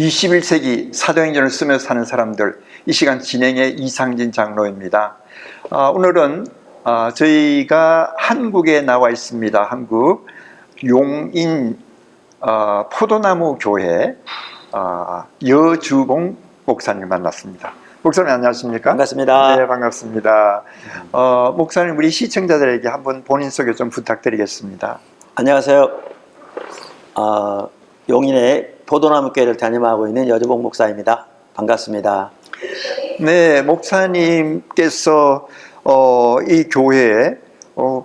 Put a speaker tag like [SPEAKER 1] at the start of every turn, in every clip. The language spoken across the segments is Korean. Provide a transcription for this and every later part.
[SPEAKER 1] 21세기 사도행전을 쓰면서 사는 사람들, 이 시간 진행의 이상진 장로입니다. 오늘은 저희가 한국에 나와 있습니다. 한국 용인 포도나무 교회 여주봉 목사님 만났습니다. 목사님 안녕하십니까?
[SPEAKER 2] 반갑습니다.
[SPEAKER 1] 네, 반갑습니다. 목사님, 우리 시청자들에게 한번 본인 소개 좀 부탁드리겠습니다.
[SPEAKER 2] 안녕하세요. 용인의 포도나무 교회를 담임하고 있는 여주봉 목사입니다. 반갑습니다.
[SPEAKER 1] 네, 목사님께서 이 교회에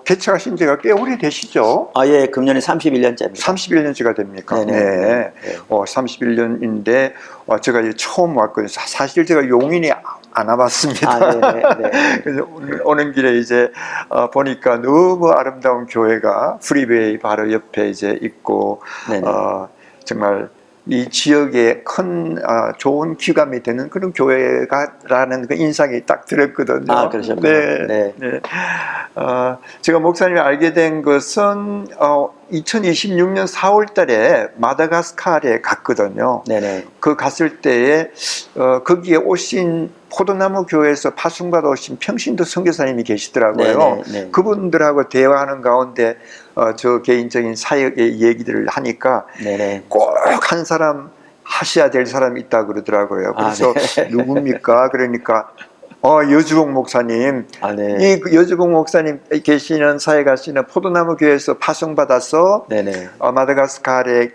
[SPEAKER 1] 개척하신 지가 꽤 오래되시죠?
[SPEAKER 2] 예, 금년이 31년째입니다.
[SPEAKER 1] 31년째가 됩니까?
[SPEAKER 2] 네네.
[SPEAKER 1] 네. 31년인데 제가 이제 처음 왔거든요. 사실 제가 용인이 안 와봤습니다.
[SPEAKER 2] 네네.
[SPEAKER 1] 그래서 오는 길에 이제 보니까 너무 아름다운 교회가 프리웨이 바로 옆에 이제 있고 정말 이 지역에 큰 좋은 귀감이 되는 그런 교회가라는 그 인상이 딱 들었거든요.
[SPEAKER 2] 그러셨군요.
[SPEAKER 1] 네. 제가 목사님이 알게 된 것은 2026년 4월 달에 마다가스카르에 갔거든요.
[SPEAKER 2] 네네.
[SPEAKER 1] 그 갔을 때에 거기에 오신 포도나무 교회에서 파송받아 오신 평신도 선교사님이 계시더라고요.
[SPEAKER 2] 네네.
[SPEAKER 1] 그분들하고 대화하는 가운데 저 개인적인 사역의 얘기들을 하니까 꼭 한 사람 하셔야 될 사람이 있다 그러더라고요. 그래서 누굽니까? 그러니까 여주봉 목사님, 이 여주봉 목사님 계시는 사역하시는 포도나무 교회에서 파송받아서 마다가스카르에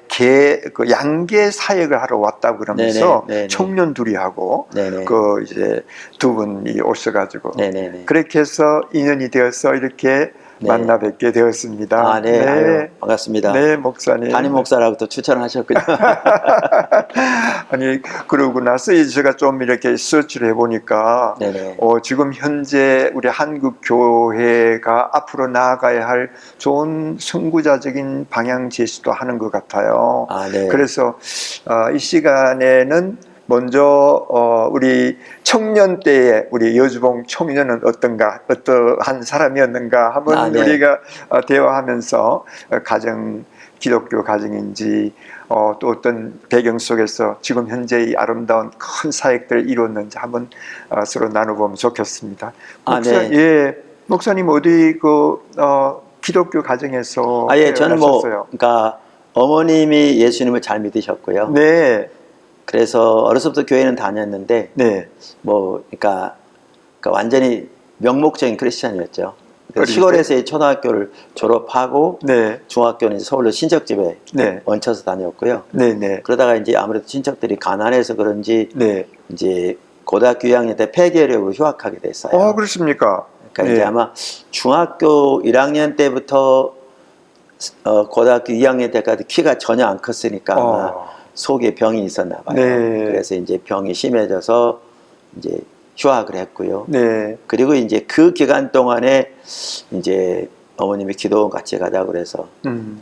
[SPEAKER 1] 그 양계 사역을 하러 왔다고 그러면서 청년 둘이 하고 그 이제 두 분이 오셔가지고 그렇게 해서 인연이 되어서 이렇게 만나 뵙게 되었습니다.
[SPEAKER 2] 아유, 반갑습니다.
[SPEAKER 1] 네, 목사님.
[SPEAKER 2] 담임 목사라고 또 추천하셨군요.
[SPEAKER 1] 아니, 그러고 나서 제가 좀 이렇게 서치를 해보니까 지금 현재 우리 한국 교회가 앞으로 나아가야 할 좋은 선구자적인 방향 제시도 하는 것 같아요. 그래서 이 시간에는 먼저 우리 청년 때에 우리 여주봉 청년은 어떠한 사람이었는가 한번 우리가 대화하면서 기독교 가정인지 또 어떤 배경 속에서 지금 현재 이 아름다운 큰 사역들을 이뤘는지 한번 서로 나눠보면 좋겠습니다. 목사님 어디 기독교 가정에서
[SPEAKER 2] 저는 그러니까 어머님이 예수님을 잘 믿으셨고요. 그래서 어렸을 때부터 교회는 다녔는데 그러니까 완전히 명목적인 크리스찬이었죠. 시골에서의 초등학교를 졸업하고 중학교는 이제 서울로 친척집에 얹혀서 다녔고요. 그러다가 이제 아무래도 친척들이 가난해서 그런지 이제 고등학교 2학년 때 폐교하려고 휴학하게 됐어요.
[SPEAKER 1] 그렇습니까?
[SPEAKER 2] 그러니까 이제 아마 중학교 1학년 때부터 고등학교 2학년 때까지 키가 전혀 안 컸으니까 아마 속에 병이 있었나 봐요. 그래서 이제 병이 심해져서 이제 휴학을 했고요. 그리고 이제 그 기간 동안에 이제 어머님이 기도원 같이 가자고 그래서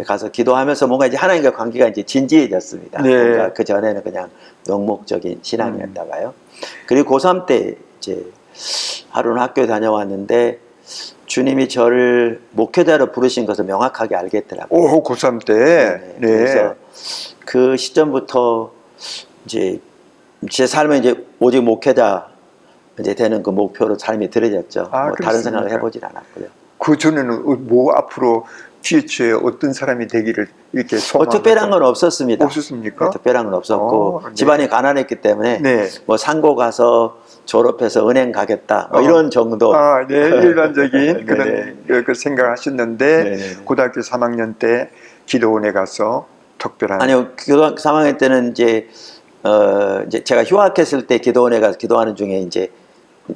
[SPEAKER 2] 가서 기도하면서 뭔가 이제 하나님과 관계가 이제 진지해졌습니다. 뭔가 그 전에는 그냥 명목적인 신앙이었다가요. 그리고 고3 때 이제 하루는 학교 다녀왔는데 주님이 저를 목회자로 부르신 것을 명확하게 알겠더라고요.
[SPEAKER 1] 고3 때.
[SPEAKER 2] 그래서 그 시점부터 이제 제 삶에 이제 오직 목회자 이제 되는 그 목표로 삶이 들어졌죠. 다른 생각을 해보질 않았고요.
[SPEAKER 1] 그 전에는 앞으로 기회초에 어떤 사람이 되기를 이렇게 소망하고
[SPEAKER 2] 특별한 건 없었습니다.
[SPEAKER 1] 없었습니까?
[SPEAKER 2] 특별한 건 없었고 집안이 가난했기 때문에 상고 가서 졸업해서 은행 가겠다 이런 정도.
[SPEAKER 1] 일반적인 그런 그 생각을 하셨는데 고등학교 3학년 때 기도원에 가서 특별한
[SPEAKER 2] 아니요, 고등학교 3학년 때는 이제 제가 휴학했을 때 기도원에 가서 기도하는 중에 이제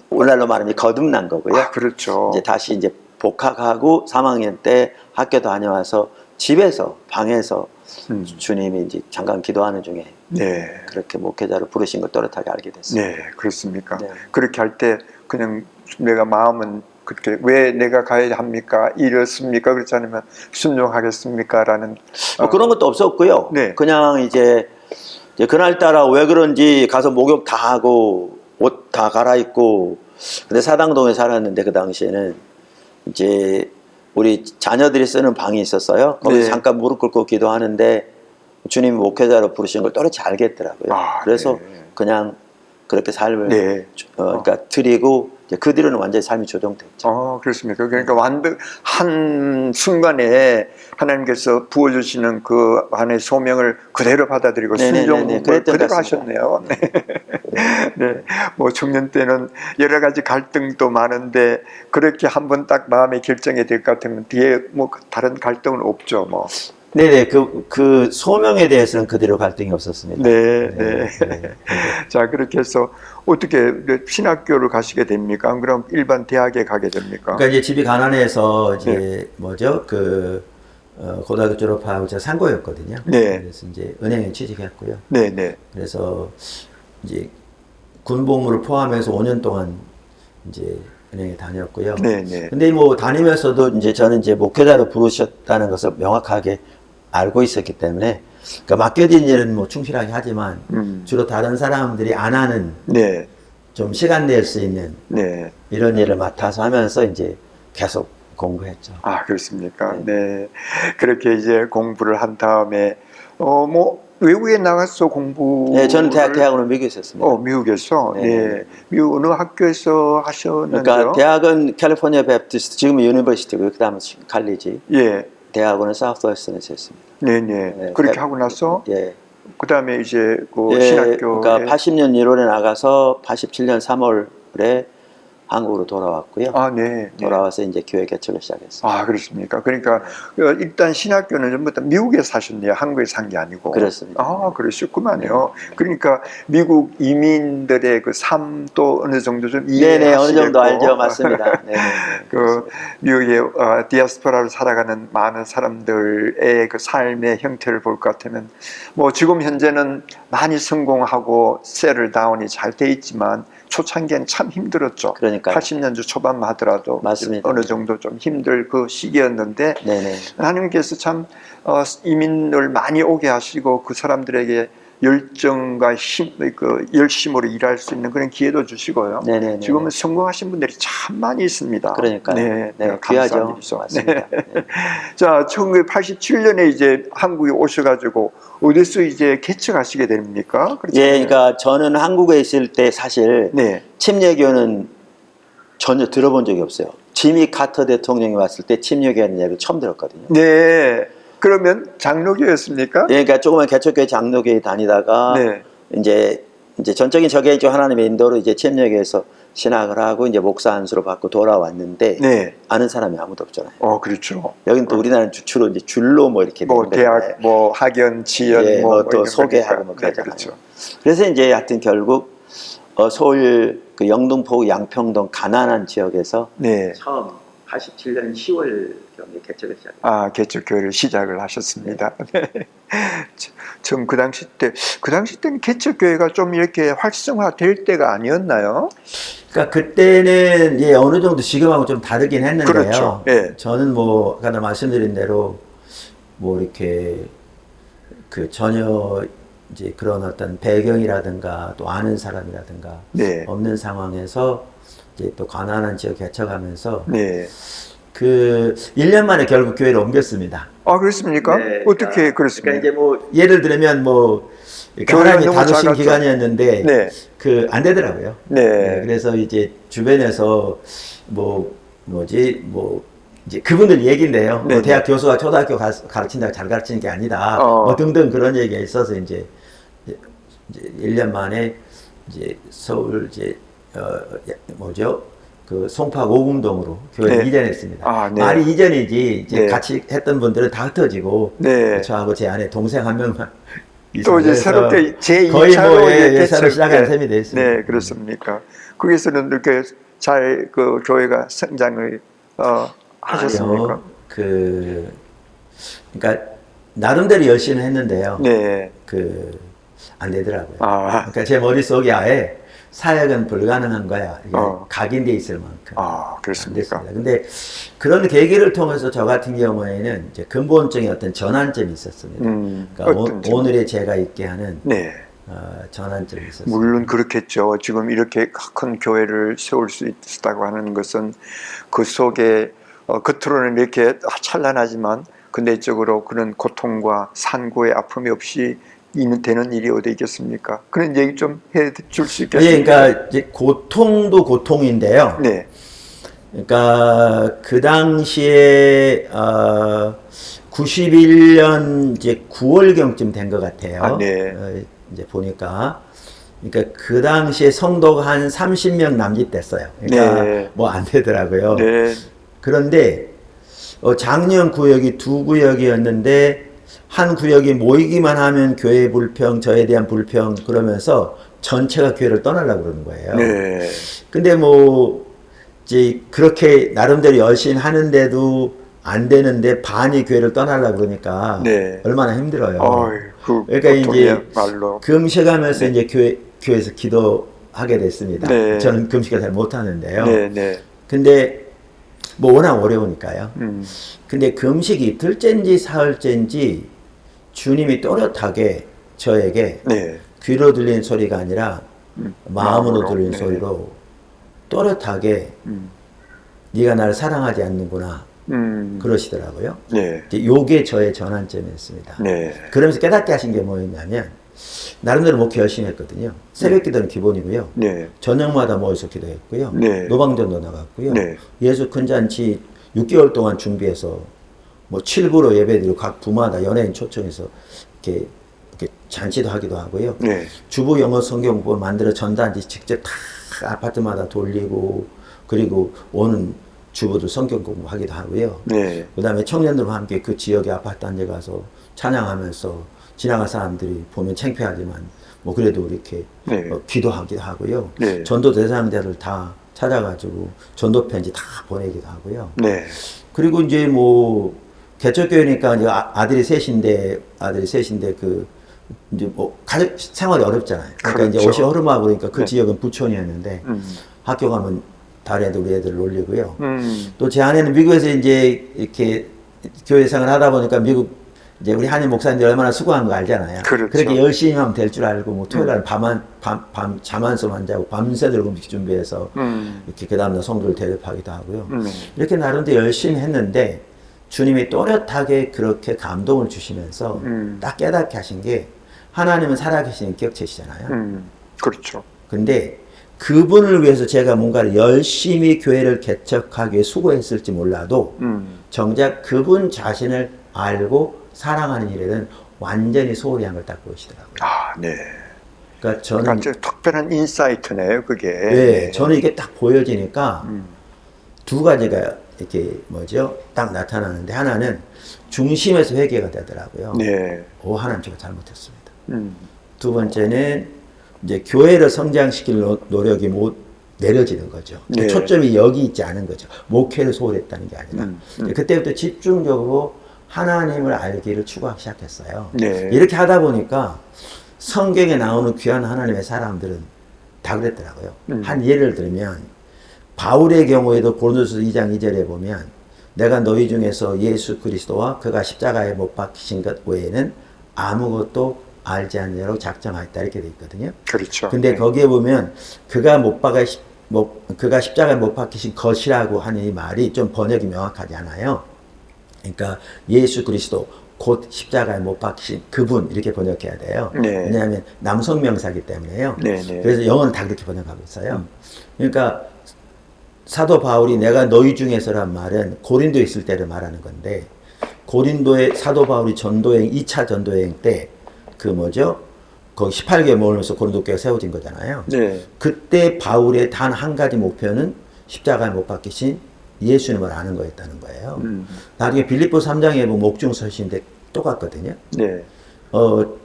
[SPEAKER 2] 오늘날로 말하면 거듭난 거고요.
[SPEAKER 1] 그렇죠.
[SPEAKER 2] 이제 다시 이제 복학하고 3학년 때 학교 다녀와서 집에서 방에서 주님이 이제 잠깐 기도하는 중에 그렇게 목회자로 부르신 걸 또렷하게 알게 됐습니다.
[SPEAKER 1] 그렇습니까? 그렇게 할 때 그냥 내가 마음은 그렇게 왜 내가 가야 합니까? 이렇습니까? 그렇지 않으면 순종하겠습니까? 라는
[SPEAKER 2] 그런 것도 없었고요. 그냥 이제 그날따라 왜 그런지 가서 목욕 다 하고 옷 다 갈아입고 근데 사당동에 살았는데 그 당시에는 이제 우리 자녀들이 쓰는 방이 있었어요. 거기서 잠깐 무릎 꿇고 기도하는데 주님 목회자로 부르신 걸 또렷이 알겠더라고요. 그래서
[SPEAKER 1] 네.
[SPEAKER 2] 그냥 그렇게 삶을
[SPEAKER 1] 네.
[SPEAKER 2] 그러니까 드리고 이제 그 뒤로는 완전히 삶이 조정됐죠.
[SPEAKER 1] 그렇습니까? 그러니까 한 순간에 하나님께서 부어주시는 그 안의 소명을 그대로 받아들이고 순종을 그대로 하셨네요. 네. 네. 뭐 청년 때는 여러 가지 갈등도 많은데 그렇게 한번 딱 마음의 결정이 될 것 같으면 뒤에 뭐 다른 갈등은 없죠, 뭐.
[SPEAKER 2] 네네, 그 소명에 대해서는 그대로 갈등이 없었습니다.
[SPEAKER 1] 네, 네. 자, 그렇게 해서 어떻게 신학교를 가시게 됩니까? 안 그럼 일반 대학에 가게 됩니까?
[SPEAKER 2] 그러니까 이제 집이 가난해서 이제 뭐죠? 고등학교 졸업하고 제가 상고였거든요.
[SPEAKER 1] 네.
[SPEAKER 2] 그래서 이제 은행에 취직했고요.
[SPEAKER 1] 네, 네.
[SPEAKER 2] 그래서 이제 군복무를 포함해서 5년 동안 이제 은행에 다녔고요.
[SPEAKER 1] 네, 네.
[SPEAKER 2] 근데 뭐 다니면서도 이제 저는 이제 목회자로 부르셨다는 것을 명확하게 알고 있었기 때문에, 그러니까 맡겨진 일은 뭐 충실하게 하지만 주로 다른 사람들이 안 하는
[SPEAKER 1] 네.
[SPEAKER 2] 좀 시간 낼 수 있는
[SPEAKER 1] 네.
[SPEAKER 2] 이런 일을 맡아서 하면서 이제 계속 공부했죠.
[SPEAKER 1] 그렇습니까? 네. 그렇게 이제 공부를 한 다음에 뭐 외국에 나가서 공부.
[SPEAKER 2] 네, 저는 대학원은 미국에서 했습니다.
[SPEAKER 1] 미국에서.
[SPEAKER 2] 네.
[SPEAKER 1] 네. 미국 어느 학교에서 하셨는데요?
[SPEAKER 2] 그러니까 대학은 캘리포니아 베프티스트, 지금은 유니버시티고요. 그다음에 칼리지.
[SPEAKER 1] 예.
[SPEAKER 2] 대학원은 사우스웨스턴에서 했습니다.
[SPEAKER 1] 네네. 그렇게 하고 나서
[SPEAKER 2] 예.
[SPEAKER 1] 그다음에 이제 그 신학교에.
[SPEAKER 2] 그러니까 80년 1월에 나가서 87년 3월에 한국으로 돌아왔고요.
[SPEAKER 1] 네.
[SPEAKER 2] 돌아와서 이제 교회 개척을 시작했어요.
[SPEAKER 1] 그렇습니까? 그러니까 일단 신학교는 전부 다 미국에 사셨네요. 한국에 산 게 아니고.
[SPEAKER 2] 그렇습니다.
[SPEAKER 1] 그러셨구만요. 그러니까 미국 이민들의 그 삶도 어느 정도 좀 이해하시겠고.
[SPEAKER 2] 네네, 어느 정도 알죠. 맞습니다. 네네.
[SPEAKER 1] 그 미국의 디아스포라로 살아가는 많은 사람들의 그 삶의 형태를 볼 것 같으면 뭐 지금 현재는 많이 성공하고 세를 다운이 잘 돼 있지만 초창기엔 참 힘들었죠.
[SPEAKER 2] 그러니까요.
[SPEAKER 1] 80년대 초반만 하더라도
[SPEAKER 2] 맞습니다.
[SPEAKER 1] 어느 정도 좀 힘들 그 시기였는데
[SPEAKER 2] 네네.
[SPEAKER 1] 하나님께서 참 이민을 많이 오게 하시고 그 사람들에게 열정과 열심으로 일할 수 있는 그런 기회도 주시고요.
[SPEAKER 2] 네네네.
[SPEAKER 1] 지금은 성공하신 분들이 참 많이 있습니다.
[SPEAKER 2] 그러니까요.
[SPEAKER 1] 네,
[SPEAKER 2] 귀하죠. 맞습니다. 네.
[SPEAKER 1] 자, 1987년에 이제 한국에 오셔가지고 어디서 이제 개척하시게 됩니까?
[SPEAKER 2] 그러니까 저는 한국에 있을 때 사실 침례교는 전혀 들어본 적이 없어요. 지미 카터 대통령이 왔을 때 침례교라는 이야기를 처음 들었거든요.
[SPEAKER 1] 네. 그러면 장로교였습니까?
[SPEAKER 2] 그러니까 조그만 개척교회 장로교회 다니다가 이제 전적인 저게 하나님의 인도로 이제 침례교회에서 신학을 하고 이제 목사 안수로 받고 돌아왔는데 아는 사람이 아무도 없잖아요.
[SPEAKER 1] 그렇죠.
[SPEAKER 2] 여긴 또 우리나라는 주로 이제 줄로 뭐 이렇게
[SPEAKER 1] 대학 학연, 지연
[SPEAKER 2] 또 소개하고 뭐 그러잖아요.
[SPEAKER 1] 그렇죠.
[SPEAKER 2] 그래서 이제 하여튼 결국 서울 그 영등포 양평동 가난한 지역에서 처음 87년 10월경에 개척을 시작했어요.
[SPEAKER 1] 개척교회를 시작을 하셨습니다. 좀 그 당시 때는 개척교회가 좀 이렇게 활성화될 때가 아니었나요?
[SPEAKER 2] 그러니까 그때는 어느 정도 지금하고 좀 다르긴 했는데요.
[SPEAKER 1] 그렇죠.
[SPEAKER 2] 저는 뭐 아까 말씀드린 대로 뭐 이렇게 그 전혀 이제 그런 어떤 배경이라든가 또 아는 사람이라든가 없는 상황에서 이제 또 가난한 지역 개척하면서 그 1년 만에 결국 교회를 옮겼습니다.
[SPEAKER 1] 그렇습니까? 어떻게 그랬습니까?
[SPEAKER 2] 그러니까 이제 뭐 예를 들면 뭐 하나님이 다루신 기간이었는데 그 안 되더라고요. 그래서 이제 주변에서 이제 그분들 얘기인데요. 뭐 대학 교수가 초등학교 가르친다고 잘 가르치는 게 아니다. 뭐 등등 그런 얘기가 있어서 이제 1년 만에 이제 서울 그 송파 오금동으로 교회를 이전했습니다. 말이 이전이지 이제 같이 했던 분들은 다 흩어지고 저하고 제 안에 동생 한 명만
[SPEAKER 1] 또 이제 새롭게
[SPEAKER 2] 제2차로 새로 시작한 셈이 됐습니다.
[SPEAKER 1] 네, 그렇습니까? 거기서는 이렇게 잘 그 교회가 성장을 하셨습니까?
[SPEAKER 2] 그러니까 나름대로 열심히 했는데요. 안 되더라고요. 그러니까 제 머릿속에 아예 사역은 불가능한 거야. 각인돼 있을 만큼.
[SPEAKER 1] 그렇습니까?
[SPEAKER 2] 근데 그런 계기를 통해서 저 같은 경우에는 이제 근본적인 어떤 전환점이 있었습니다. 그러니까 오늘의 제가 있게 하는 전환점이 있었습니다.
[SPEAKER 1] 물론 그렇겠죠. 지금 이렇게 큰 교회를 세울 수 있다고 하는 것은 그 속에 겉으로는 이렇게 찬란하지만 그 내적으로 그런 고통과 산고의 아픔이 없이 되는 일이 어디 있겠습니까? 그런 얘기 좀 해줄 수 있겠습니까?
[SPEAKER 2] 예, 그러니까 이제 고통도 고통인데요.
[SPEAKER 1] 네.
[SPEAKER 2] 그러니까 그 당시에 91년 이제 9월경쯤 된 것 같아요.
[SPEAKER 1] 아, 네.
[SPEAKER 2] 이제 보니까 그러니까 그 당시에 성도가 한 30명 남짓됐어요. 그러니까
[SPEAKER 1] 네.
[SPEAKER 2] 뭐 안 되더라고요.
[SPEAKER 1] 네.
[SPEAKER 2] 그런데 작년 구역이 두 구역이었는데 한 구역이 모이기만 하면 교회 불평, 저에 대한 불평 그러면서 전체가 교회를 떠나려고 그러는 거예요.
[SPEAKER 1] 네.
[SPEAKER 2] 근데 뭐 이제 그렇게 나름대로 열심히 하는데도 안 되는데 반이 교회를 떠나려고 그러니까
[SPEAKER 1] 네.
[SPEAKER 2] 얼마나 힘들어요.
[SPEAKER 1] 그러니까
[SPEAKER 2] 이제
[SPEAKER 1] 말로.
[SPEAKER 2] 금식하면서
[SPEAKER 1] 네.
[SPEAKER 2] 이제 교회에서 기도하게 됐습니다.
[SPEAKER 1] 네.
[SPEAKER 2] 저는 금식을 잘 못하는데요.
[SPEAKER 1] 네, 네.
[SPEAKER 2] 근데 뭐 워낙 어려우니까요.
[SPEAKER 1] 음.
[SPEAKER 2] 근데 금식이 이틀째인지 사흘째인지 주님이 또렷하게 저에게
[SPEAKER 1] 네.
[SPEAKER 2] 귀로 들리는 소리가 아니라 마음으로 들리는
[SPEAKER 1] 네.
[SPEAKER 2] 소리로 또렷하게 네가 나를 사랑하지 않는구나 그러시더라고요.
[SPEAKER 1] 네.
[SPEAKER 2] 이제 요게 저의 전환점이었습니다.
[SPEAKER 1] 네.
[SPEAKER 2] 그러면서 깨닫게 하신 게 뭐였냐면 나름대로 목회 열심히 했거든요. 새벽 기도는 기본이고요.
[SPEAKER 1] 네.
[SPEAKER 2] 저녁마다 모여서 기도했고요.
[SPEAKER 1] 네.
[SPEAKER 2] 노방전도 나갔고요.
[SPEAKER 1] 네.
[SPEAKER 2] 예수 큰 잔치 6개월 동안 준비해서 뭐 7부로 예배드리고 각 부마다 연예인 초청해서 이렇게 잔치도 하기도 하고요.
[SPEAKER 1] 네.
[SPEAKER 2] 주보 영어 성경부 만들어 전단지 직접 다 아파트마다 돌리고 그리고 오는 주부들 성경 공부하기도 하고요.
[SPEAKER 1] 네.
[SPEAKER 2] 그다음에 청년들과 함께 그 지역의 아파트 한 데 가서 찬양하면서 지나간 사람들이 보면 창피하지만 뭐 그래도 이렇게
[SPEAKER 1] 네.
[SPEAKER 2] 기도하기도 하고요.
[SPEAKER 1] 네.
[SPEAKER 2] 전도 대상자들 다 찾아가지고 전도 편지 다 보내기도 하고요.
[SPEAKER 1] 네.
[SPEAKER 2] 그리고 이제 뭐 개척교회니까 이제 아들이 셋인데 그 이제 뭐 가족 생활이 어렵잖아요. 그러니까
[SPEAKER 1] 그렇죠.
[SPEAKER 2] 이제 옷이 허름하고 그러니까 그
[SPEAKER 1] 네.
[SPEAKER 2] 지역은 부촌이었는데 학교 가면 다른 애들 우리 애들 놀리고요. 또 제 아내는 미국에서 이제 이렇게 교회 생활 하다 보니까 미국 이제 우리 한인 목사님들 얼마나 수고한 거 알잖아요.
[SPEAKER 1] 그렇죠.
[SPEAKER 2] 그렇게 열심히 하면 될 줄 알고 뭐 토요일 날 밤 잠 한숨 자고 밤새들 음식 준비해서 이렇게 그 다음날 성도를 대접하기도 하고요. 이렇게 나름대로 열심히 했는데 주님이 또렷하게 그렇게 감동을 주시면서 딱 깨닫게 하신 게 하나님은 살아계신 기억체시잖아요.
[SPEAKER 1] 그렇죠.
[SPEAKER 2] 근데 그분을 위해서 제가 뭔가를 열심히 교회를 개척하기 위해 수고했을지 몰라도 정작 그분 자신을 알고 사랑하는 일에는 완전히 소홀히 한 걸 딱 보이시더라고요.
[SPEAKER 1] 아, 네.
[SPEAKER 2] 그러니까 저는
[SPEAKER 1] 아주 특별한 인사이트네요, 그게.
[SPEAKER 2] 네, 저는 이게 딱 보여지니까 두 가지가 이렇게 뭐죠? 딱 나타나는데 하나는 중심에서 회개가 되더라고요.
[SPEAKER 1] 네.
[SPEAKER 2] 하나님 제가 잘못했습니다. 두 번째는 이제 교회를 성장시킬 노력이 못 내려지는 거죠.
[SPEAKER 1] 네.
[SPEAKER 2] 초점이 여기 있지 않은 거죠. 목회를 소홀했다는 게 아니라. 그때부터 집중적으로 하나님을 알기를 추구하기 시작했어요.
[SPEAKER 1] 네.
[SPEAKER 2] 이렇게 하다 보니까 성경에 나오는 귀한 하나님의 사람들은 다 그랬더라고요. 한 예를 들면 바울의 경우에도 고린도서 2장 2절에 보면 내가 너희 중에서 예수 그리스도와 그가 십자가에 못 박히신 것 외에는 아무것도 알지 않느라고 작정하였다 이렇게 돼 있거든요.
[SPEAKER 1] 그렇죠.
[SPEAKER 2] 근데 거기에 보면 그가 십자가에 못 박히신 것이라고 하는 이 말이 좀 번역이 명확하지 않아요. 그러니까 예수 그리스도 곧 십자가에 못 박히신 그분 이렇게 번역해야 돼요.
[SPEAKER 1] 네.
[SPEAKER 2] 왜냐하면 남성 명사기 때문에요.
[SPEAKER 1] 네, 네.
[SPEAKER 2] 그래서 영어는 다 그렇게 번역하고 있어요. 그러니까 사도 바울이 내가 너희 중에서란 말은 고린도에 있을 때를 말하는 건데 고린도의 사도 바울이 2차 전도여행 때 그 뭐죠? 거기 18개월 머물면서 고린도 교회가 세워진 거잖아요.
[SPEAKER 1] 네.
[SPEAKER 2] 그때 바울의 단 한 가지 목표는 십자가에 못 박히신 예수님을 아는 거였다는 거예요. 나중에 빌립보 3장에 보면 옥중서신인데 똑같거든요.
[SPEAKER 1] 네.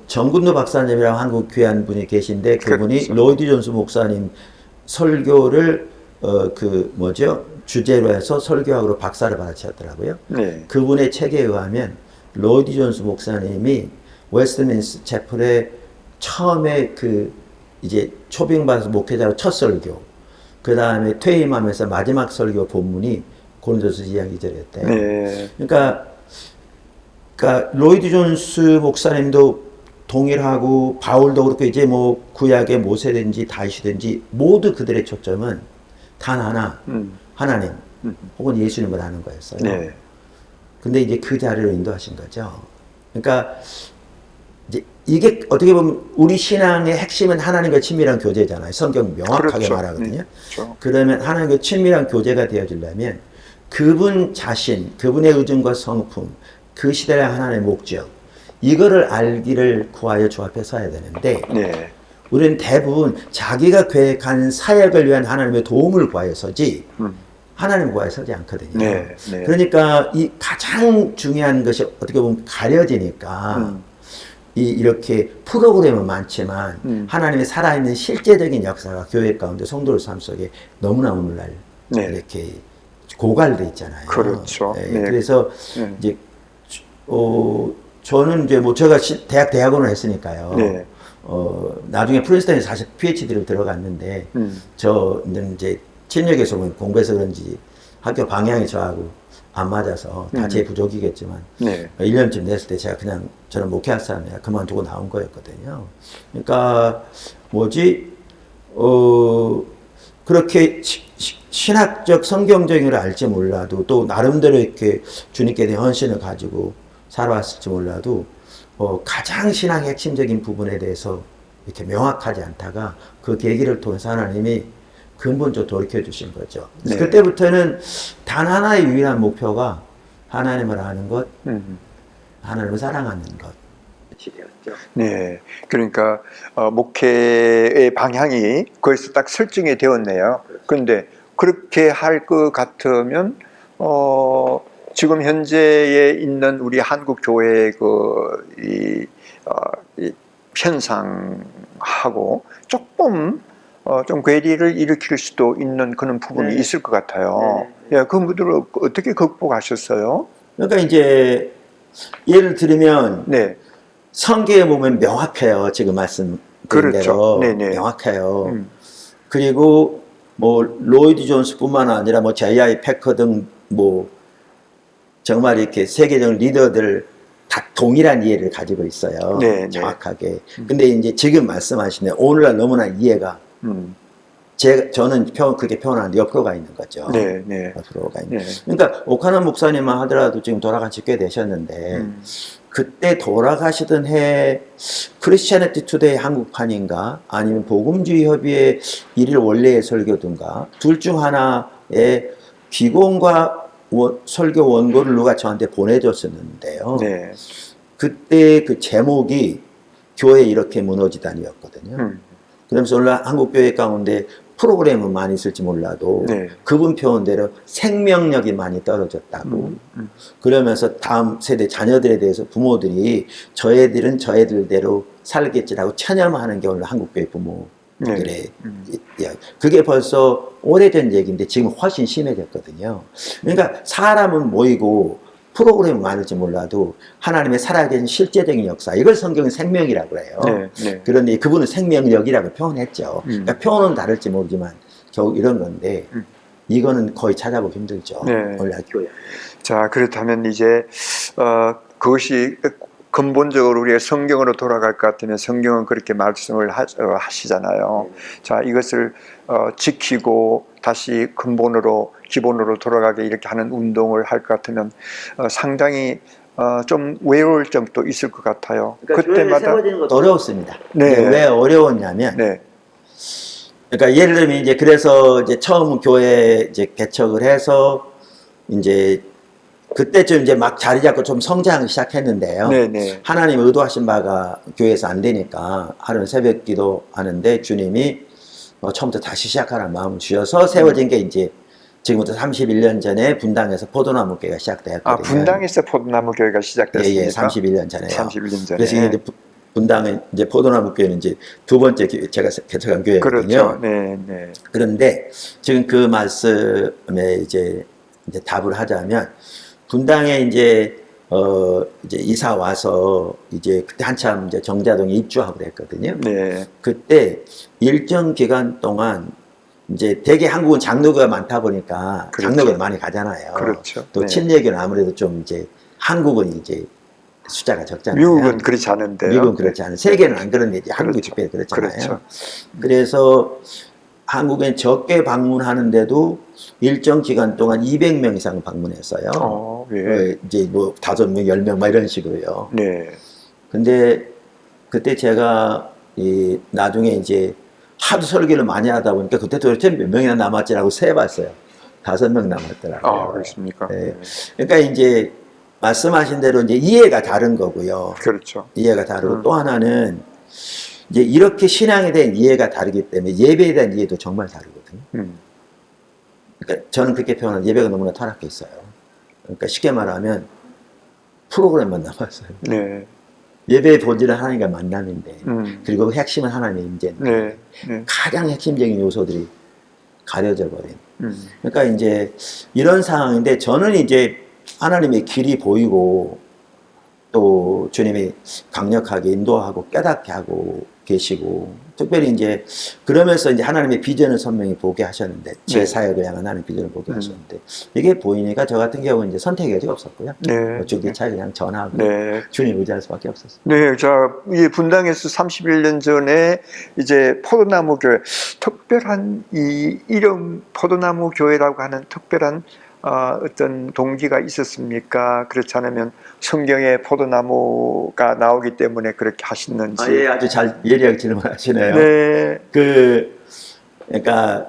[SPEAKER 2] 정근도 박사님이라고 한국 귀한 분이 계신데 그분이
[SPEAKER 1] 그렇죠.
[SPEAKER 2] 로이드 존스 목사님 설교를 주제로 해서 설교학으로 박사를 받아치셨더라고요.
[SPEAKER 1] 네.
[SPEAKER 2] 그분의 책에 의하면 로이드 존스 목사님이 웨스트민스 채플에 처음에 이제 초빙받아서 목회자로 첫 설교, 그 다음에 퇴임하면서 마지막 설교 본문이 고린도서 2장 2절이었대요.
[SPEAKER 1] 네.
[SPEAKER 2] 그러니까 로이드 존스 목사님도 동일하고 바울도 그렇고 이제 뭐 구약의 모세든지 다윗이든지 모두 그들의 초점은 단 하나 하나님 혹은 예수님을 아는 거였어요.
[SPEAKER 1] 네.
[SPEAKER 2] 근데 이제 그 자리로 인도하신 거죠. 그러니까 이제 이게 어떻게 보면 우리 신앙의 핵심은 하나님과 친밀한 교제잖아요. 성경 명확하게
[SPEAKER 1] 그렇죠.
[SPEAKER 2] 말하거든요.
[SPEAKER 1] 그렇죠.
[SPEAKER 2] 그러면 하나님과 친밀한 교제가 되어지려면 그분 자신, 그분의 의중과 성품, 그 시대의 하나님의 목적, 이거를 알기를 구하여 주 앞에 서야 되는데
[SPEAKER 1] 네.
[SPEAKER 2] 우리는 대부분 자기가 계획한 사역을 위한 하나님의 도움을 구하여 서지 하나님 구하여 서지 않거든요.
[SPEAKER 1] 네, 네.
[SPEAKER 2] 그러니까 이 가장 중요한 것이 어떻게 보면 가려지니까 이렇게 프로그램은 많지만 하나님의 살아있는 실제적인 역사가 교회 가운데 성도들 삶 속에 너무나 오늘날
[SPEAKER 1] 네.
[SPEAKER 2] 이렇게 고갈돼 있잖아요.
[SPEAKER 1] 그렇죠.
[SPEAKER 2] 네.
[SPEAKER 1] 네.
[SPEAKER 2] 그래서
[SPEAKER 1] 네.
[SPEAKER 2] 이제 저는 이제 뭐 제가 대학원을 했으니까요.
[SPEAKER 1] 네.
[SPEAKER 2] 나중에 프린스턴에 사실 PhD를 들어갔는데 저는 이제 친역에서 공부해서 그런지 학교 방향이 저하고 안 맞아서 다 제 부족이겠지만
[SPEAKER 1] 네.
[SPEAKER 2] 1년쯤 됐을 때 제가 그냥 저는 목회할 사람이라 그만두고 나온 거였거든요. 그러니까 뭐지 그렇게 신학적 성경적인 걸 알지 몰라도 또 나름대로 이렇게 주님께 대한 헌신을 가지고 살아왔을지 몰라도 가장 신앙의 핵심적인 부분에 대해서 이렇게 명확하지 않다가 그 계기를 통해서 하나님이 근본적으로 돌이켜 주신 거죠.
[SPEAKER 1] 네.
[SPEAKER 2] 그때부터는 단 하나의 유일한 목표가 하나님을 아는 것, 하나님을 사랑하는 것.
[SPEAKER 1] 네. 그러니까 목회의 방향이 거기서 딱 설정이 되었네요. 그런데 그렇게 할 것 같으면 지금 현재에 있는 우리 한국 교회의 이 현상하고 조금 좀 괴리를 일으킬 수도 있는 그런 부분이
[SPEAKER 2] 네.
[SPEAKER 1] 있을 것 같아요. 네. 예, 그 분들을 어떻게 극복하셨어요?
[SPEAKER 2] 그러니까 이제 예를 들면
[SPEAKER 1] 네.
[SPEAKER 2] 성경에 보면 명확해요. 지금 말씀드린
[SPEAKER 1] 그렇죠.
[SPEAKER 2] 대로
[SPEAKER 1] 네네.
[SPEAKER 2] 명확해요. 그리고 뭐 로이드 존스뿐만 아니라 뭐 J.I. 패커 등 뭐 정말 이렇게 세계적 리더들 다 동일한 이해를 가지고 있어요.
[SPEAKER 1] 네,
[SPEAKER 2] 정확하게. 근데 이제 지금 말씀하시네. 오늘날 너무나 이해가 저는 그렇게 표현하는데 옆으로가 있는 거죠.
[SPEAKER 1] 네, 네.
[SPEAKER 2] 옆으로가 있는.
[SPEAKER 1] 네.
[SPEAKER 2] 그러니까 오카나 목사님만 하더라도 지금 돌아간 지 꽤 되셨는데 그때 돌아가시던 해 크리스티애니티 투데이 한국판인가 아니면 복음주의 협의회 1일 원래의 설교든가 둘 중 하나의 기공과 설교 원고를 누가 저한테 보내줬었는데요.
[SPEAKER 1] 네.
[SPEAKER 2] 그때 그 제목이 교회 이렇게 무너지다니였거든요. 그러면서 오늘 한국교회 가운데 프로그램은 많이 있을지 몰라도
[SPEAKER 1] 네.
[SPEAKER 2] 그분 표현대로 생명력이 많이 떨어졌다고 그러면서 다음 세대 자녀들에 대해서 부모들이 저 애들은 저 애들대로 살겠지라고 체념하는 게 오늘 한국교회 부모들의 이야기. 그게 벌써 오래전 얘기인데 지금 훨씬 심해졌거든요. 그러니까 사람은 모이고 프로그램이 많을지 몰라도 하나님의 살아계신 실제적인 역사, 이걸 성경은 생명이라고 해요.
[SPEAKER 1] 네, 네.
[SPEAKER 2] 그런데 그분은 생명력이라고 표현했죠. 그러니까 표현은 다를지 모르지만 결국 이런 건데 이거는 거의 찾아보기 힘들죠.
[SPEAKER 1] 네.
[SPEAKER 2] 원래 교회.
[SPEAKER 1] 자, 그렇다면 이제 그것이 근본적으로 우리가 성경으로 돌아갈 것 같으면 성경은 그렇게 말씀을 하시잖아요. 자, 이것을 지키고 다시 근본으로 기본으로 돌아가게 이렇게 하는 운동을 할 것 같으면 상당히 좀 외로울 점도 있을 것 같아요.
[SPEAKER 2] 그러니까
[SPEAKER 1] 그때마다
[SPEAKER 2] 세워지는 것도 어려웠습니다.
[SPEAKER 1] 네.
[SPEAKER 2] 왜 어려웠냐면,
[SPEAKER 1] 네.
[SPEAKER 2] 그러니까 예를 들면 이제 그래서 이제 처음 교회 이제 개척을 해서 이제 그때쯤 이제 막 자리 잡고 좀 성장하기 시작했는데요.
[SPEAKER 1] 네, 네.
[SPEAKER 2] 하나님 의도하신 바가 교회에서 안 되니까 하루는 새벽 기도 하는데 주님이 처음부터 다시 시작하라는 마음을 주셔서 세워진 게 이제 지금부터 31년 전에 분당에서 포도나무 교회가 시작되었거든요.
[SPEAKER 1] 아, 분당에서 포도나무 교회가 시작됐습니까?
[SPEAKER 2] 예, 예, 31년 전에요.
[SPEAKER 1] 31년 전에.
[SPEAKER 2] 그래서 이제 분당은 이제 포도나무 교회는 이제 두 번째 제가 개척한 교회거든요.
[SPEAKER 1] 그렇죠. 네, 네.
[SPEAKER 2] 그런데 지금 그 말씀에 이제 답을 하자면 분당에 이제 이사 와서 이제 그때 한참 이제 정자동에 입주하고 그랬거든요.
[SPEAKER 1] 네.
[SPEAKER 2] 그때 일정 기간 동안 이제 대개 한국은 장로교가 많다 보니까
[SPEAKER 1] 그렇죠.
[SPEAKER 2] 장로교를 많이 가잖아요.
[SPEAKER 1] 그렇죠.
[SPEAKER 2] 또
[SPEAKER 1] 네.
[SPEAKER 2] 친례교는 아무래도 좀 이제 한국은 이제 숫자가 적잖아요.
[SPEAKER 1] 미국은 그렇지 않은데요.
[SPEAKER 2] 미국은 그렇지 않아요. 세계는 안 그런데 이제 한국이
[SPEAKER 1] 그렇죠.
[SPEAKER 2] 특별히 그렇잖아요.
[SPEAKER 1] 그렇죠.
[SPEAKER 2] 그래서 한국엔 적게 방문하는데도 일정 기간 동안 200명 이상 방문했어요.
[SPEAKER 1] 예.
[SPEAKER 2] 이제 뭐 5명, 10명 막 이런 식으로요.
[SPEAKER 1] 네.
[SPEAKER 2] 근데 그때 제가 나중에 이제 하도 설교를 많이 하다 보니까 그때 도대체 몇 명이나 남았지라고 세봤어요. 5명 남았더라고요.
[SPEAKER 1] 아, 그렇습니까?
[SPEAKER 2] 네. 그러니까 이제 말씀하신 대로 이제 이해가 다른 거고요.
[SPEAKER 1] 그렇죠.
[SPEAKER 2] 이해가 다르고 또 하나는 이제 이렇게 신앙에 대한 이해가 다르기 때문에 예배에 대한 이해도 정말 다르거든요. 그러니까 저는 그렇게 표현한 예배가 너무나 타락했어요. 그러니까 쉽게 말하면 프로그램만 남았어요.
[SPEAKER 1] 네.
[SPEAKER 2] 예배의 본질은 하나님과 만남인데 그리고 핵심은 하나님의 임재인데
[SPEAKER 1] 네. 네.
[SPEAKER 2] 가장 핵심적인 요소들이 가려져 버린. 그러니까 이제 이런 상황인데 저는 이제 하나님의 길이 보이고 또 주님이 강력하게 인도하고 깨닫게 하고 계시고 특별히 이제 그러면서 이제 하나님의 비전을 선명히 보게 하셨는데 제 사역을 향한 하나님의 비전을 보게 하셨는데 이게 보이니까 저 같은 경우는 이제 선택의 여지가 없었고요.
[SPEAKER 1] 네.
[SPEAKER 2] 주기차에 그냥 전하고
[SPEAKER 1] 네.
[SPEAKER 2] 주님 의지할 수밖에 없었어요.
[SPEAKER 1] 네, 자, 이 분당에서 31년 전에 이제 포도나무 교회, 특별한 이 이름 포도나무 교회라고 하는 특별한 어떤 동기가 있었습니까? 그렇지 않으면 성경에 포도나무가 나오기 때문에 그렇게 하시는지.
[SPEAKER 2] 예, 아주 잘 예리하게 질문하시네요.
[SPEAKER 1] 네.
[SPEAKER 2] 그러니까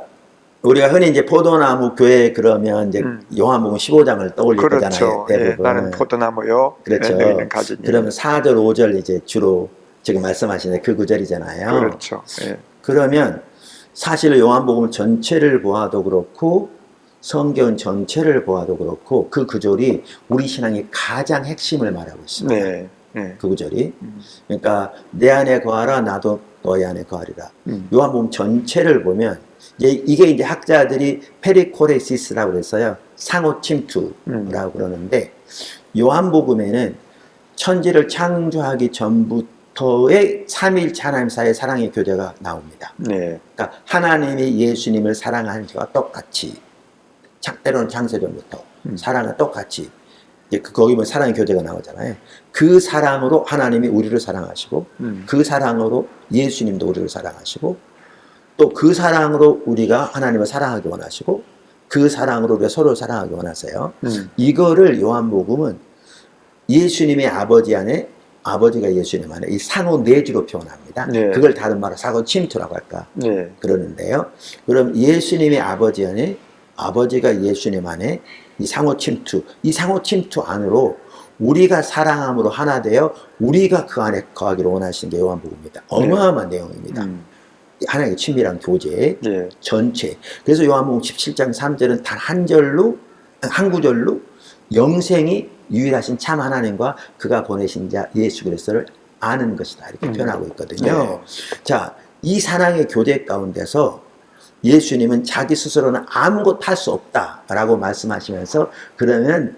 [SPEAKER 2] 우리가 흔히 이제 포도나무 교회 그러면 이제 요한복음 15장을 떠올릴
[SPEAKER 1] 그렇죠.
[SPEAKER 2] 거잖아요. 대부분.
[SPEAKER 1] 예, 나는 포도나무요.
[SPEAKER 2] 그렇죠.
[SPEAKER 1] 네, 가지니.
[SPEAKER 2] 그러면 4절, 5절 이제 주로 지금 말씀하시는 그 구절이잖아요.
[SPEAKER 1] 그렇죠. 예.
[SPEAKER 2] 그러면 사실 요한복음 전체를 보아도 그렇고 성경 전체를 보아도 그렇고 그 구절이 우리 신앙의 가장 핵심을 말하고 있습니다.
[SPEAKER 1] 네. 네.
[SPEAKER 2] 그 구절이. 그러니까 내 안에 거하라 나도 너희 안에 거하리라. 요한복음 전체를 보면 이게 이제 학자들이 페리코레시스라고 그랬어요. 상호 침투라고 그러는데 요한복음에는 천지를 창조하기 전부터의 삼위일체 하나님 사이의 사랑의 교제가 나옵니다.
[SPEAKER 1] 네.
[SPEAKER 2] 그러니까 하나님이 예수님을 사랑하는 것과 똑같이 때로는 창세전부터 사랑과 똑같이 거기 보면 사랑의 교제가 나오잖아요. 그 사랑으로 하나님이 우리를 사랑하시고 그 사랑으로 예수님도 우리를 사랑하시고 또 그 사랑으로 우리가 하나님을 사랑하기 원하시고 그 사랑으로 우리가 서로를 사랑하기 원하세요. 이거를 요한복음은 예수님의 아버지 안에 아버지가 예수님 안에 이 상호 내주로 표현합니다.
[SPEAKER 1] 네.
[SPEAKER 2] 그걸 다른 말로 상호 침투라고 할까
[SPEAKER 1] 네.
[SPEAKER 2] 그러는데요. 그럼 예수님의 아버지 안에 아버지가 예수님 안에 이 상호 침투, 이 상호 침투 안으로 우리가 사랑함으로 하나 되어 우리가 그 안에 거하기를 원하시는 게 요한복음입니다. 어마어마한 내용입니다. 하나님의 친밀한 교제
[SPEAKER 1] 네.
[SPEAKER 2] 전체. 그래서 요한복음 17장 3절은 단 한 절로 한 구절로 영생이 유일하신 참 하나님과 그가 보내신 자 예수 그리스도를 아는 것이다 이렇게 표현하고 있거든요.
[SPEAKER 1] 네.
[SPEAKER 2] 자, 이 사랑의 교제 가운데서 예수님은 자기 스스로는 아무것도 할 수 없다라고 말씀하시면서 그러면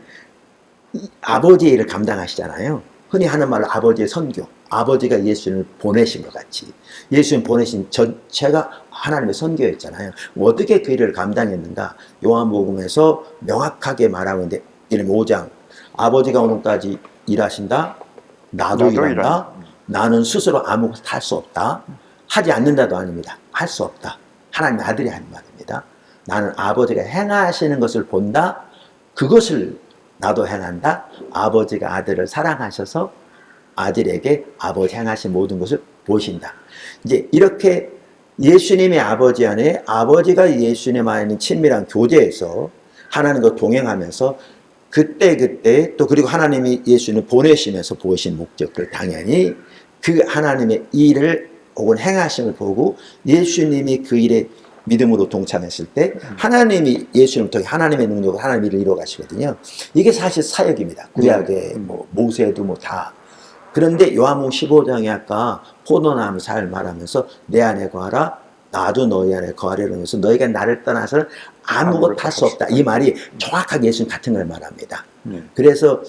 [SPEAKER 2] 아버지의 일을 감당하시잖아요. 흔히 하는 말로 아버지의 선교, 아버지가 예수님을 보내신 것 같이 예수님 보내신 전체가 하나님의 선교였잖아요. 어떻게 그 일을 감당했는가? 요한복음에서 명확하게 말하고 있는데 이름 5장 아버지가 오늘까지 일하신다. 나도 일한다. 나는 스스로 아무것도 할 수 없다. 하지 않는다도 아닙니다. 할 수 없다. 하나님의 아들이 하는 말입니다. 나는 아버지가 행하시는 것을 본다. 그것을 나도 행한다. 아버지가 아들을 사랑하셔서 아들에게 아버지 행하신 모든 것을 보신다. 이제 이렇게 예수님의 아버지 안에 아버지가 예수님 안에 있는 친밀한 교제에서 하나님과 동행하면서 그때 또 그리고 하나님이 예수님을 보내시면서 보신 목적들 당연히 그 하나님의 일을 혹은 행하심을 보고 예수님이 그 일에 믿음으로 동참했을 때 하나님이 예수님을 통해 하나님의 능력으로 하나님의 일을 이루어 가시거든요. 이게 사실 사역입니다. 구약의 모세도 다. 그런데 요한복음 15장에 아까 포도나무 잘 말하면서 내 안에 거하라 나도 너희 안에 거하리라면서 너희가 나를 떠나서는 아무것도 할 수 없다. 이 말이 정확하게 예수님 같은 걸 말합니다. 그래서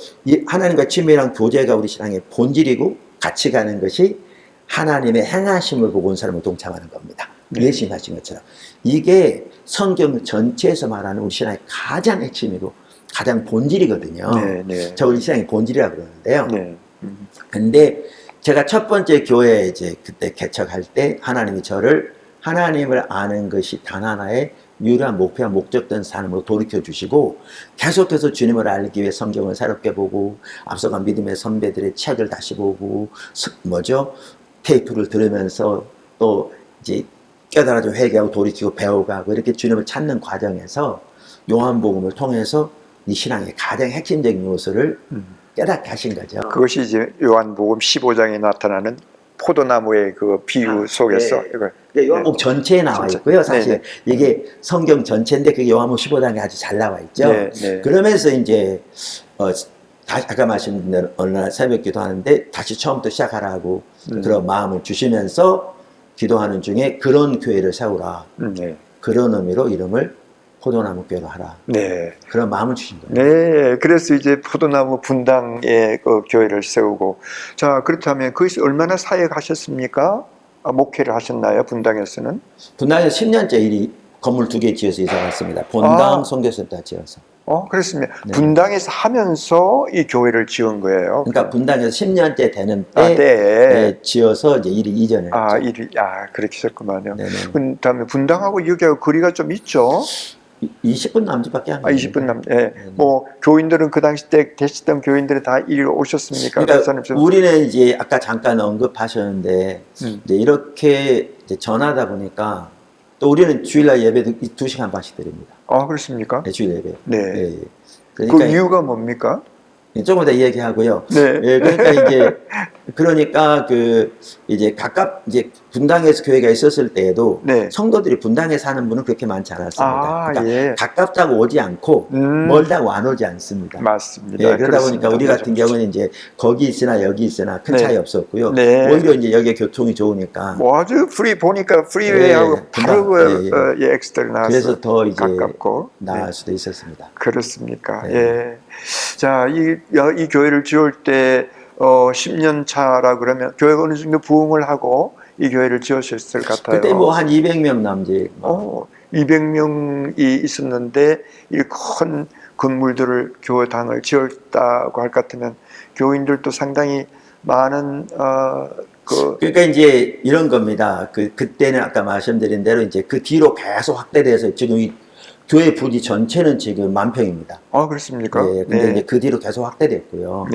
[SPEAKER 2] 하나님과 친밀한 교제가 우리 신앙의 본질이고 같이 가는 것이 하나님의 행하심을 보고 온 사람을 동참하는 겁니다. 예수님 하신 것처럼. 이게 성경 전체에서 말하는 우리 신앙의 가장 핵심이고 가장 본질이거든요. 저 우리 신앙의 본질이라고 그러는데요. 근데 제가 첫 번째 교회 이제 그때 개척할 때 하나님이 저를 하나님을 아는 것이 단 하나의 유일한 목표와 목적된 삶으로 돌이켜 주시고 계속해서 주님을 알기 위해 성경을 새롭게 보고 앞서간 믿음의 선배들의 책을 다시 보고 테이프를 들으면서 또 이제 깨달아져 회개하고 돌이키고 배워가고 이렇게 주님을 찾는 과정에서 요한복음을 통해서 이 신앙의 가장 핵심적인 요소를 깨닫게 하신 거죠.
[SPEAKER 1] 그것이 이제 요한복음 15장에 나타나는 포도나무의 그 비유 속에서 이걸
[SPEAKER 2] 요한복음 전체에 나와 있고요. 사실 이게 성경 전체인데 그게 요한복음 15장에 아주 잘 나와 있죠. 그러면서 이제 아까 말씀드린 대로 어느 날 새벽 기도하는데 다시 처음부터 시작하라고 그런 마음을 주시면서 기도하는 중에 그런 교회를 세우라. 그런 의미로 이름을 포도나무 교회로 하라. 그런 마음을 주신 거예요.
[SPEAKER 1] 그래서 이제 포도나무 분당에 그 교회를 세우고, 자, 그렇다면 거기서 얼마나 사역하셨습니까? 목회를 하셨나요? 분당에서는?
[SPEAKER 2] 분당에서 10년째 일이 건물 2개 지어서 이사 갔습니다. 본당 선교센터 지어서.
[SPEAKER 1] 그렇습니다. 분당에서 하면서 이 교회를 지은 거예요.
[SPEAKER 2] 그러니까 분당에서 10년째 되는 때 지어서 이제 일이 이전을
[SPEAKER 1] 했죠. 그렇게 했구만요. 그다음에 분당하고 여기하고 거리가 좀 있죠?
[SPEAKER 2] 20분 남짓밖에 안 돼요.
[SPEAKER 1] 20분 뭐 교인들은 그 당시 때 계시던 교인들이 다 이리 오셨습니까?
[SPEAKER 2] 그러니까 우리는 이제 아까 잠깐 언급하셨는데 이제 이렇게 이제 전하다 보니까 또 우리는 주일날 예배도 2시간 반씩 드립니다.
[SPEAKER 1] 그렇습니까?
[SPEAKER 2] 네, 주일 예배.
[SPEAKER 1] 그러니까 그 이유가 뭡니까?
[SPEAKER 2] 조금 더 얘기하고요. 그러니까 이제 이제 분당에서 교회가 있었을 때에도 성도들이 분당에 사는 분은 그렇게 많지 않았습니다. 그러니까 가깝다고 오지 않고 멀다고 안 오지 않습니다.
[SPEAKER 1] 맞습니다.
[SPEAKER 2] 그러다 보니까 우리 같은 경우는 이제 거기 있으나 여기 있으나 큰 차이 없었고요. 오히려 이제 여기 교통이 좋으니까.
[SPEAKER 1] 아주 보니까 프리웨이하고 바로 엑스터를 나와서
[SPEAKER 2] 그래서 더 이제
[SPEAKER 1] 가깝고
[SPEAKER 2] 나을 수도 있었습니다.
[SPEAKER 1] 그렇습니까? 자, 이 교회를 지을 때 10년 차라 그러면 교회가 어느 정도 부흥을 하고 이 교회를 지으셨을 것 같아요.
[SPEAKER 2] 그때 뭐 한 200명 남짓.
[SPEAKER 1] 200명이 있었는데 이 큰 건물들을 교회당을 지었다고 할 것 같으면 교인들도 상당히 많은
[SPEAKER 2] 그러니까 이제 이런 겁니다. 그때는 아까 말씀드린 대로 이제 그 뒤로 계속 확대돼서 지금 이 교회 부지 전체는 지금 10,000평입니다.
[SPEAKER 1] 그렇습니까?
[SPEAKER 2] 근데 이제 그 뒤로 계속 확대됐고요.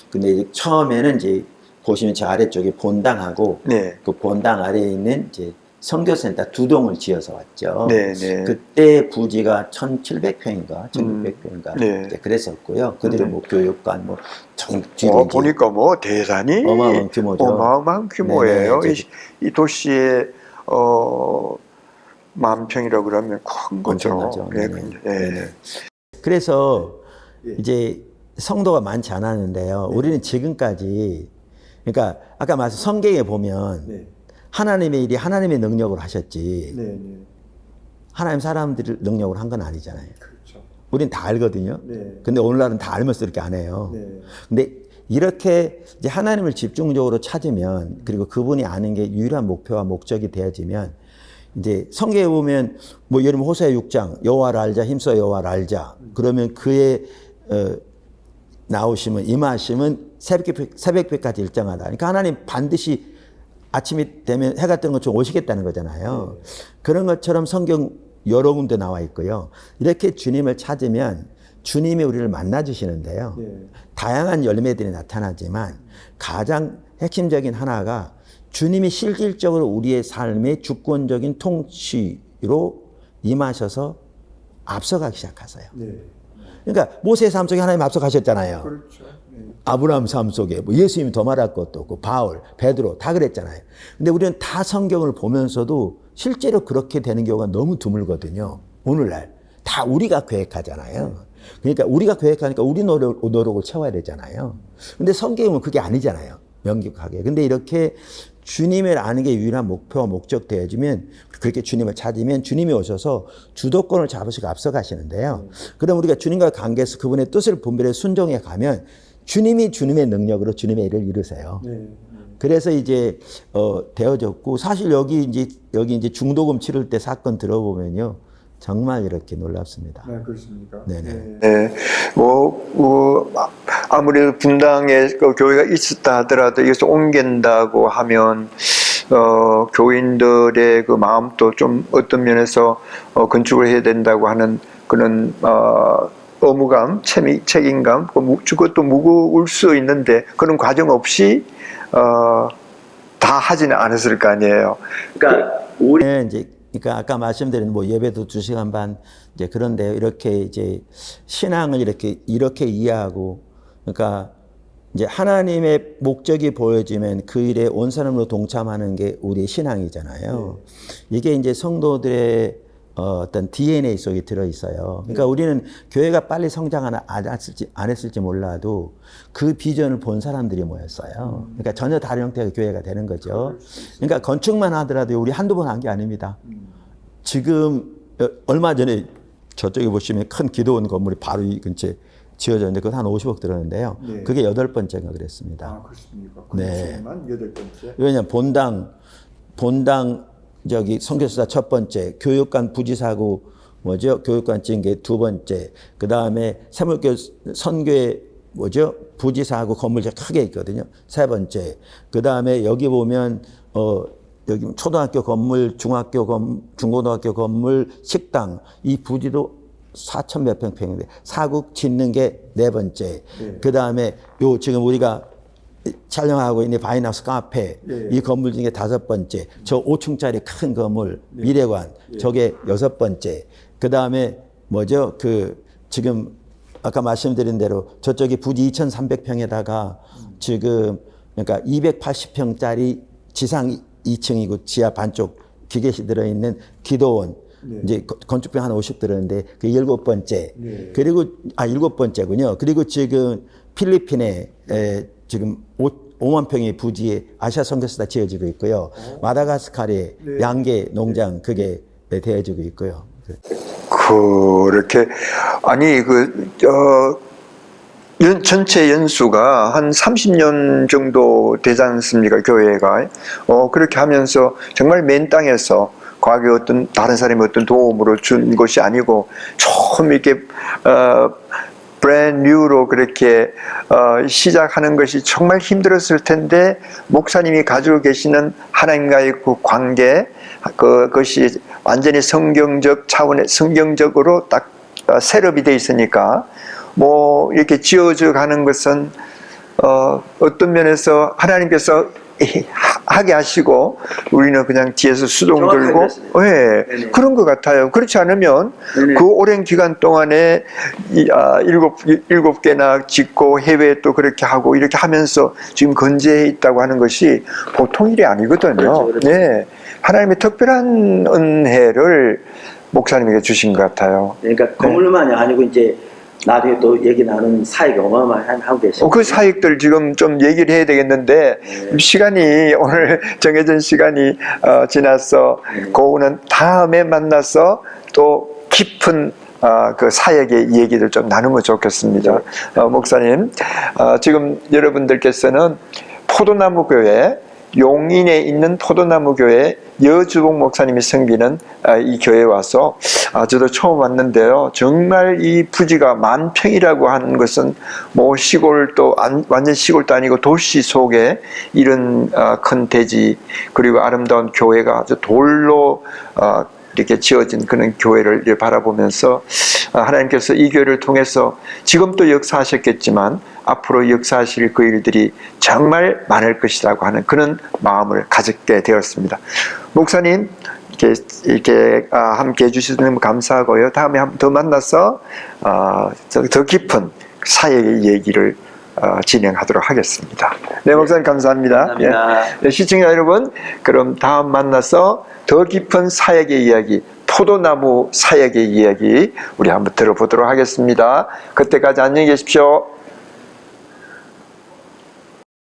[SPEAKER 2] 근데 이제 처음에는 이제 보시면 저 아래쪽에 본당하고 그 본당 아래에 있는 이제 선교센터 2동을 지어서 왔죠. 그때 부지가 1,700평인가 1,600평인가 그랬었고요. 그들은 뭐 교육관 뒤로
[SPEAKER 1] 보니까 뭐 대단히
[SPEAKER 2] 어마어마한 규모죠.
[SPEAKER 1] 어마어마한 규모예요. 이 도시의 10,000평이라고 그러면 큰 거죠.
[SPEAKER 2] 그래서 이제 성도가 많지 않았는데요. 우리는 지금까지 그러니까 아까 말씀 성경에 보면 하나님의 일이 하나님의 능력으로 하셨지 하나님 사람들의 능력으로 한 건 아니잖아요. 우린 다 알거든요. 근데 오늘날은 다 알면서 이렇게 안 해요. 근데 이렇게 이제 하나님을 집중적으로 찾으면 그리고 그분이 아는 게 유일한 목표와 목적이 되어지면 이제 성경에 보면 뭐 예를 들면 호세아 6장 여호와를 알자 힘써 여호와를 알자 그러면 그의 나오심은 임하심은 새벽빛까지 일정하다. 그러니까 하나님 반드시 아침이 되면 해가 뜨는 것처럼 오시겠다는 거잖아요. 그런 것처럼 성경 여러 군데 나와 있고요. 이렇게 주님을 찾으면 주님이 우리를 만나 주시는데요. 다양한 열매들이 나타나지만 가장 핵심적인 하나가 주님이 실질적으로 우리의 삶의 주권적인 통치로 임하셔서 앞서가기 시작하세요. 그러니까 모세의 삶 속에 하나님 앞서가셨잖아요. 아브라함 삶 속에 뭐 예수님이 더 말할 것도 없고 바울, 베드로 다 그랬잖아요. 근데 우리는 다 성경을 보면서도 실제로 그렇게 되는 경우가 너무 드물거든요. 오늘날 다 우리가 계획하잖아요. 그러니까 우리가 계획하니까 우리 노력을 채워야 되잖아요. 근데 성경은 그게 아니잖아요. 명확하게. 근데 이렇게 주님을 아는 게 유일한 목표와 목적 되어지면 그렇게 주님을 찾으면 주님이 오셔서 주도권을 잡으시고 앞서가시는데요. 그럼 우리가 주님과 관계에서 그분의 뜻을 분별해 순종해 가면 주님이 주님의 능력으로 주님의 일을 이루세요. 그래서 이제 되어졌고 사실 여기 이제 중도금 치를 때 사건 들어보면요. 정말 이렇게 놀랍습니다.
[SPEAKER 1] 그렇습니까? 아무래도 분당에 그 교회가 있었다 하더라도 여기서 옮긴다고 하면 교인들의 그 마음도 좀 어떤 면에서 건축을 해야 된다고 하는 그런 의무감, 책임감, 그것도 무거울 수 있는데 그런 과정 없이 다 하지는 않았을 거 아니에요.
[SPEAKER 2] 그러니까 우리는 이제 그러니까 아까 말씀드린 뭐 예배도 2시간 반 이제 그런데 이렇게 이제 신앙을 이렇게 이해하고 그러니까 이제 하나님의 목적이 보여지면 그 일에 온 사람으로 동참하는 게 우리의 신앙이잖아요. 이게 이제 성도들의 어떤 DNA 속에 들어 있어요. 그러니까 우리는 교회가 빨리 성장하나 안 했을지 몰라도 그 비전을 본 사람들이 모였어요. 그러니까 전혀 다른 형태의 교회가 되는 거죠. 그러니까 건축만 하더라도 우리 한두 번 한 게 아닙니다. 지금 얼마 전에 저쪽에 보시면 큰 기도원 건물이 바로 이 근처에 지어졌는데 그거 한 50억 들었는데요.
[SPEAKER 1] 네.
[SPEAKER 2] 그게 8번째가 그랬습니다.
[SPEAKER 1] 아, 그렇습니까?
[SPEAKER 2] 네.
[SPEAKER 1] 8번째.
[SPEAKER 2] 왜냐하면 본당 저기 선교수사 첫 번째, 교육관 부지사고 뭐죠? 교육관 징계 두 번째, 그 다음에 세물교 선교회 뭐죠? 부지사하고 건물이 크게 있거든요. 세 번째, 그 다음에 여기 보면 여기 초등학교 건물, 중고등학교 건물, 식당 이 부지도 4천 몇 평인데 사국 짓는 게 네 번째. 그 다음에 요 지금 우리가 촬영하고 있는 바이너스 카페 이 건물 중에 5번째. 저 5층짜리 큰 건물 미래관 저게 6번째. 그 다음에 뭐죠? 그 지금 아까 말씀드린 대로 저쪽이 부지 2,300평에다가 지금 그러니까 280평짜리 지상 2층이고 지하 반쪽 기계시 들어있는 기도원. 이제 건축비 한 50 들었는데 그 7번째. 그리고 7번째군요. 그리고 지금 필리핀에 지금 5만 평의 부지에 아시아 선교수다 지어지고 있고요. 마다가스카르에 양계 농장 그게 되어지고 있고요.
[SPEAKER 1] 그렇게 아니 전체 연수가 한 30년 정도 되지 않습니까? 교회가 그렇게 하면서 정말 맨 땅에서 과거에 어떤 다른 사람이 어떤 도움으로 준 것이 아니고 처음 이렇게 브랜드 뉴로 그렇게 시작하는 것이 정말 힘들었을 텐데 목사님이 가지고 계시는 하나님과의 그 관계 그것이 완전히 성경적 차원의 성경적으로 딱 셋업이 돼 있으니까 뭐 이렇게 지어져 가는 것은 어떤 면에서 하나님께서 하게 하시고 우리는 그냥 뒤에서 수동 들고 그런 것 같아요. 그렇지 않으면 그 오랜 기간 동안에 일곱 개나 짓고 해외에 또 그렇게 하고 이렇게 하면서 지금 건재해 있다고 하는 것이 보통 일이 아니거든요. 그렇죠. 네, 하나님의 특별한 은혜를 목사님에게 주신 것 같아요.
[SPEAKER 2] 그러니까 건물만이 아니고 이제 나중에 또 얘기 나누는 사역이 어마어마한 하고 계시고
[SPEAKER 1] 그 사역들 지금 좀 얘기를 해야 되겠는데 시간이 오늘 정해진 시간이 지나서 그거는 다음에 만나서 또 깊은 그 사역의 얘기를 좀 나누면 좋겠습니다. 목사님 지금 여러분들께서는 포도나무 교회 용인에 있는 포도나무 교회 여주봉 목사님이 섬기는 이 교회에 와서 저도 처음 왔는데요. 정말 이 부지가 만평이라고 하는 것은 뭐 시골도 완전 시골도 아니고 도시 속에 이런 큰 대지 그리고 아름다운 교회가 아주 돌로 이렇게 지어진 그런 교회를 바라보면서 하나님께서 이 교회를 통해서 지금도 역사하셨겠지만 앞으로 역사하실 그 일들이 정말 많을 것이라고 하는 그런 마음을 가졌게 되었습니다. 목사님 이렇게 함께 해주셔서 너무 감사하고요. 다음에 한 번 더 만나서 더 깊은 사역의 얘기를 진행하도록 하겠습니다. 네, 목사님 감사합니다.
[SPEAKER 2] 감사합니다.
[SPEAKER 1] 예. 시청자 여러분, 그럼 다음 만나서 더 깊은 사역의 이야기, 포도나무 사역의 이야기 우리 한번 들어보도록 하겠습니다. 그때까지 안녕히 계십시오.